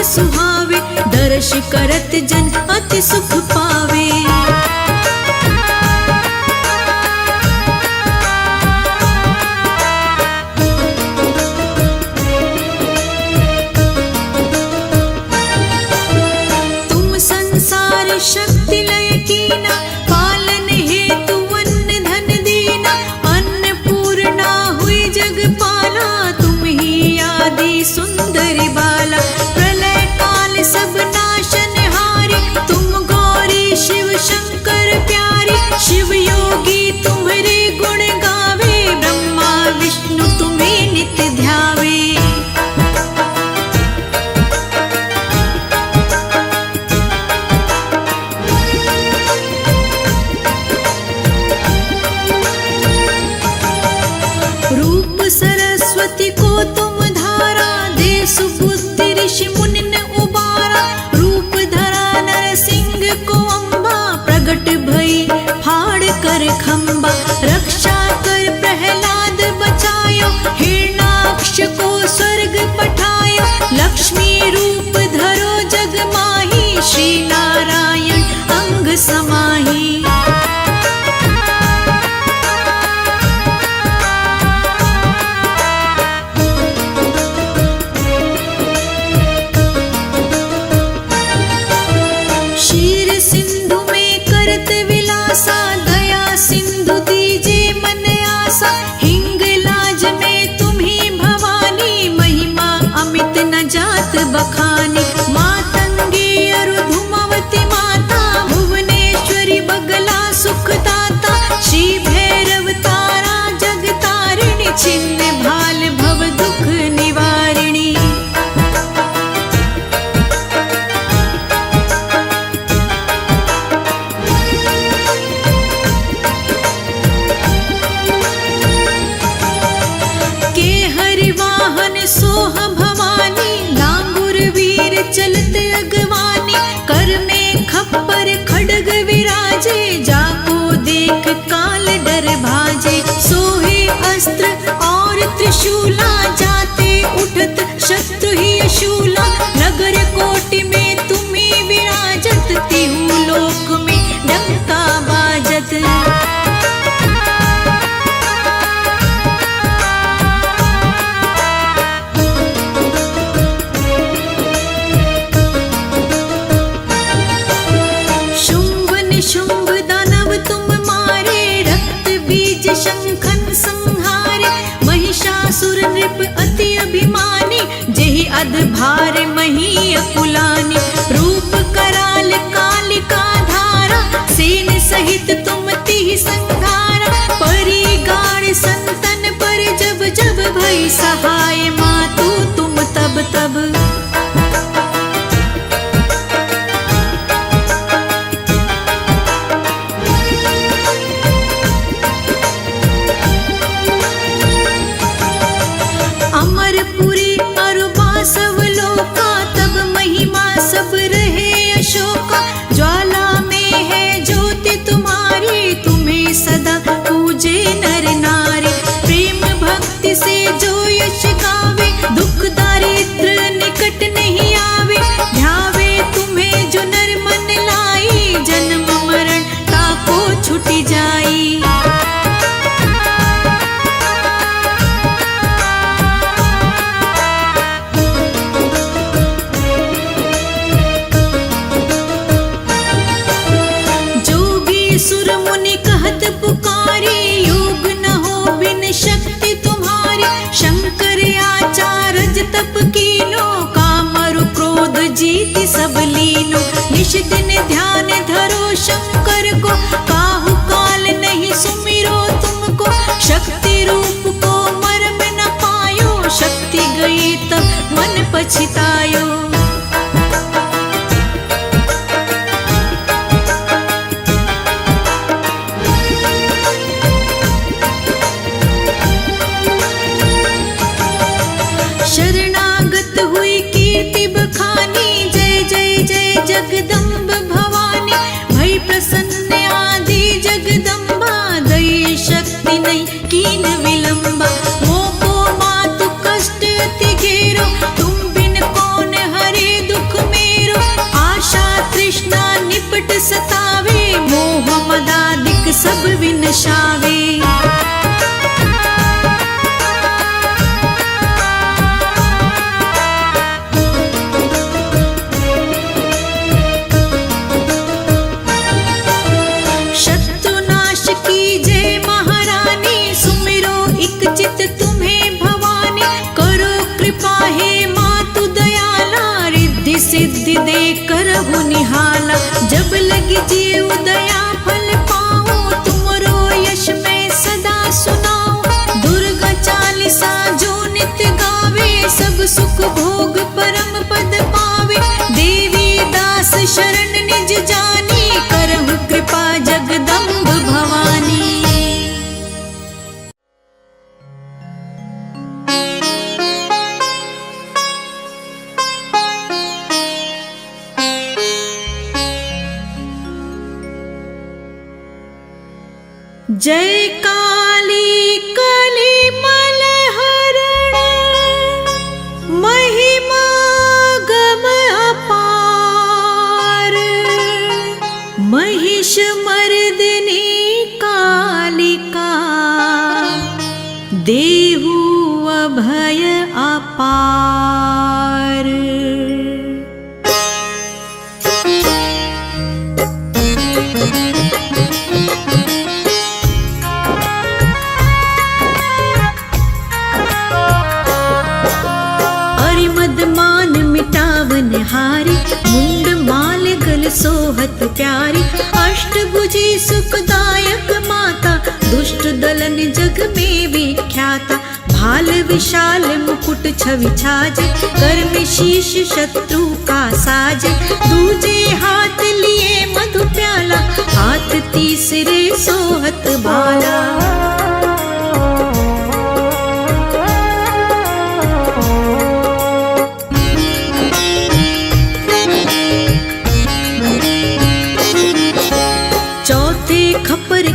सुहावे, दर्श करत जन अति सुख पावे। तुम संसार शक्ति लय कीना, पालन हेतु अन्न धन दीना। अन्नपूर्णा हुई जगपाला, तुम ही आदि सुंदरी बाला। प्रलय काल सब नाशनहारी, तुम गौरी शिव शंकर प्यारी। शिव योगी तुम्हारे गुण गावे, ब्रह्मा विष्णु तुम्हें नित्य ध्यावे। रूप सरस्वती को तुम धारा, दे सुबुद्धि ऋषि मुनि न उबारा। रूप धरा नरसिंह को अम्बा, प्रगट भई फाड़ कर खम्बा। रक्षा कर प्रहलाद बचायो, हिरणाक्ष को स्वर्ग पठायो। लक्ष्मी रूप धरो जग माही, श्री नारायण अंग समाही। क्षीर सिंधु में करत विलासा, दया सिंधु दीजे मन आसा। हिंगलाज में तुम्ही भवानी, महिमा अमित न जात बखानी। मातंगी अरुधुमवती माता, भुवनेश्वरी बगला सुखदाता। श्री भैरव तारा जगतारिणी, छिन्न भाल भव दुख निवारिणी। के हरिवाहन सोह भवानी, लांगुर वीर चलत अगवानी। कर में खप्पर खड्ग विराजे, जाको देख काल डर भाजे। सोहे अस्त्र और त्रिशूला, जाते उठत शत्रु ही शूला। नगर कोटि में तुम्ही विराजत, तिहु लोक में डंका बाजत। शुंभ निशुंभ दानव तुम मारे, रक्त बीज शंखन संहारे। महिषासुर नृप अति अभिमानी, जेहि अधभार मही अकुलानी। रूप कराल कालिका धारा, सेन सहित तुम तिहि संघारा। परी गाड़ संतन पर जब जब, भई सहाय मातु तुम तब तब। अमरपुरी अरुबा सब लोका, तब महिमा सब रहे अशोका। ज्वाला में है ज्योति तुम्हारी, तुम्हें सदा पूजे नर नारी। प्रेम भक्ति से जो यश गावे, दुख दारिद्र निकट नहीं आवे। ध्यावे तुम्हें जो नर मन लाई, जन्म मरण ताको छुटी जाई। सुर मुनि कहत पुकारी, योग न हो बिन शक्ति तुम्हारी। शंकर आचार्य तप कीनो, कामरु क्रोध जीति सब लीनो। निश दिन ध्यान धरो शंकर को, काहु काल नहीं सुमिरो तुमको। शक्ति रूप को मर्म न पायो, शक्ति गई तब मन पछतायो। शरणागत हुई कीर्ति बखानी, जय जय जय जगदम्ब भवानी। भई प्रसन्न आदि जगदम्बा, दई शक्ति नहीं कीन विलंबा। मोको मातु कष्ट अति घेरो, तुम बिन कौन हरे दुख कीजिए उदया फल पाऊं, तुमरो यश मैं सदा सुनाऊं। दुर्गा चालीसा जो नित्य गावे, सब सुख भोग परम पद पावे। देवी दास शरण निज जानी, करहु कृपा जगदम्ब भवानी। जय काली कली मलहरण, महिमा गम अपार। महिष मर्दिनी कालिका, देहु अभय अपार। हारी मुंड माल गल सोहत प्यारी, अष्टभुजी सुखदायक माता, दुष्ट दलन जग में विख्याता। भाल विशाल मुकुट छवि छाज, कर में शीश शत्रु का साज। दूजे हाथ लिए मधु प्याला, हाथ तीसरे सोहत बाला।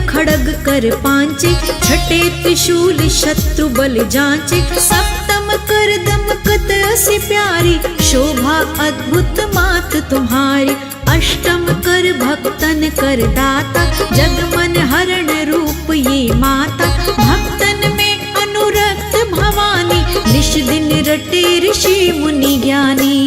खड़ग कर पांचे, छठे त्रिशूल शत्रु बल जांचे। सप्तम कर दमकत असी प्यारी, शोभा अद्भुत मात तुम्हारी। अष्टम कर भक्तन कर दाता, जगमन हरण रूप ये माता। भक्तन में अनुरक्त भवानी, निश दिन रटे ऋषि मुनि ज्ञानी।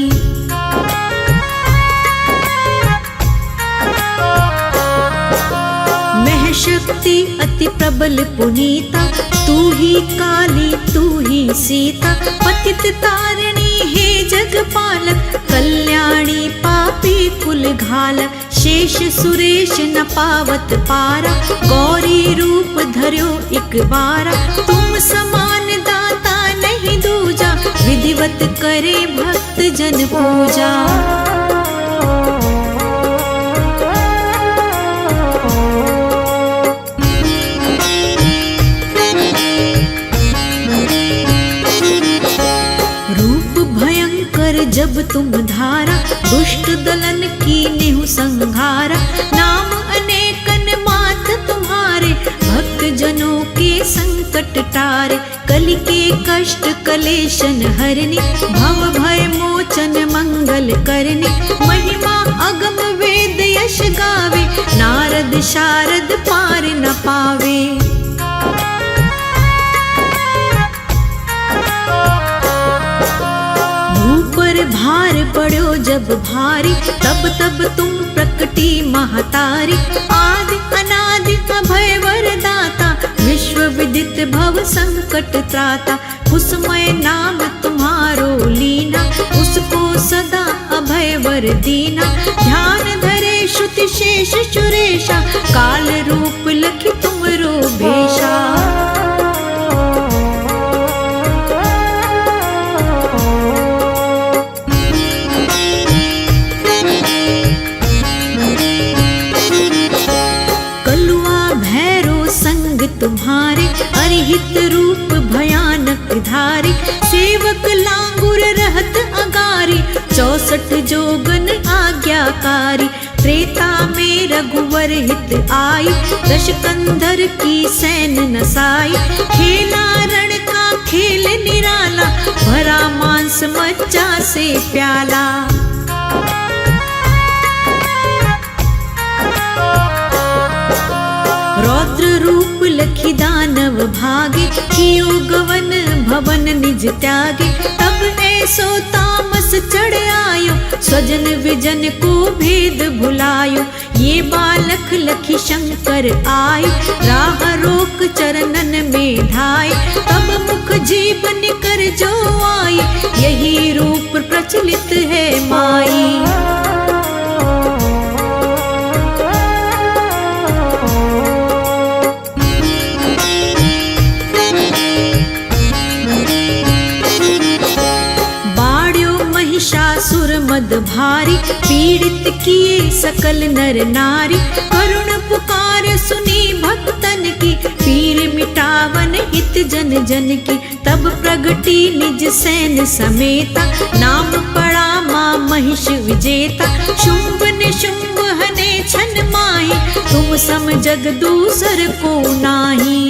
शक्ति अति प्रबल पुनीता, तू ही काली तू ही सीता। पतित तारिणी हे जगपालक, कल्याणी पापी कुल घालक। शेष सुरेश न पावत पारा, गौरी रूप धर्यो एक बारा। तुम समान दाता नहीं दूजा, विधिवत करे भक्त जन पूजा। जब तुम धारा, दुष्ट दलन की नेहु संहारा। नाम अनेकन मात तुम्हारे, भक्त जनों के संकट टारे। कलि के कष्ट कलेशन हरने, भव भय मोचन मंगल करने। महिमा अगम वेद यश गावे, नारद शारद पार न पावे। भार पड़ो जब भारी, तब तब तुम प्रकटी महतारी। आदि अनादि अभय वरदाता, विश्व विदित भव संकट त्राता। कुसमय नाम तुम्हारो लीना, उसको सदा अभय वर दीना। ध्यान धरे श्रुति शेष सुरेशा, काल रूप लखि तुमरो भेषा। तुम्हारे अरिहित रूप भयानक धारी। सेवक लांगुर रहत अगारी, 64 जोगन आज्ञाकारी। त्रेता में रघुवर हित आई, दशकंधर की सैन नसाई। खेला रण का खेल निराला, भरा मांस मज्जा से प्याला। रौद्र रूप लखी दानव भागे, कियो गवन भवन निज त्यागे। तब ऐसो तामस चढ़ आयो, स्वजन विजन को भेद भुलायो। ये बालक लखी शंकर आए, राह रोक चरणन में धाय। तब मुख जीव निकर जो आई, यही रूप प्रचलित है माई। असुर मद भारी, पीड़ित किए सकल नर नारी। करुण पुकार सुनी भक्तन की, पीर मिटावन हित जन जन की। तब प्रगटी निज सैन समेता, नाम पड़ा माँ महिष विजेता। शुंभ निशुंभ हने छन माही, तुम सम जग दूसर को नाही।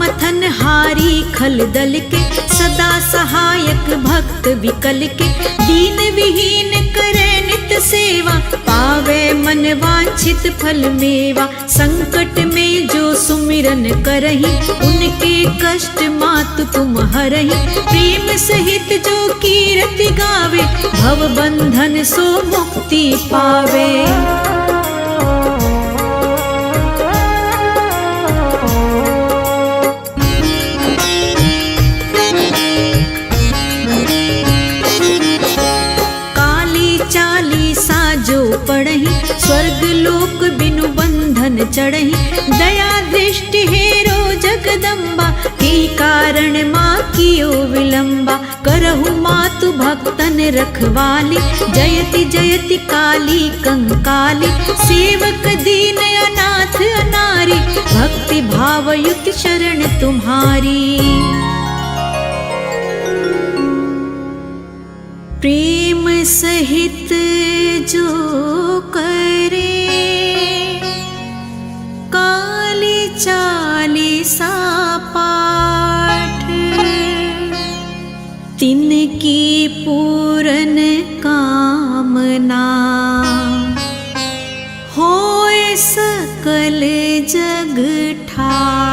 मथन हारी खल दल के, सदा सहायक भक्त विकल के। दीन विहीन करे नित सेवा, पावे मन वांछित फल मेवा। संकट में जो सुमिरन करहि, उनके कष्ट मातु तुम हरहि। प्रेम सहित जो कीरति गावे, भव बंधन सो मुक्ति पावे। पढ़हि स्वर्ग लोक बिनु बंधन चढ़हि। दया दृष्टि हेरो जगदम्बा, के कारण माँ कियो विलंबा। करहु मातु भक्तन रखवाली, जयति जयति काली कंकाली। सेवक दीन अनाथ अनारी, भक्ति भाव युत शरण तुम्हारी। प्रेम सहित जो करे, काली चालीसा पाठ। तिनकी पूरन कामना, होय सकल जग ठाठ।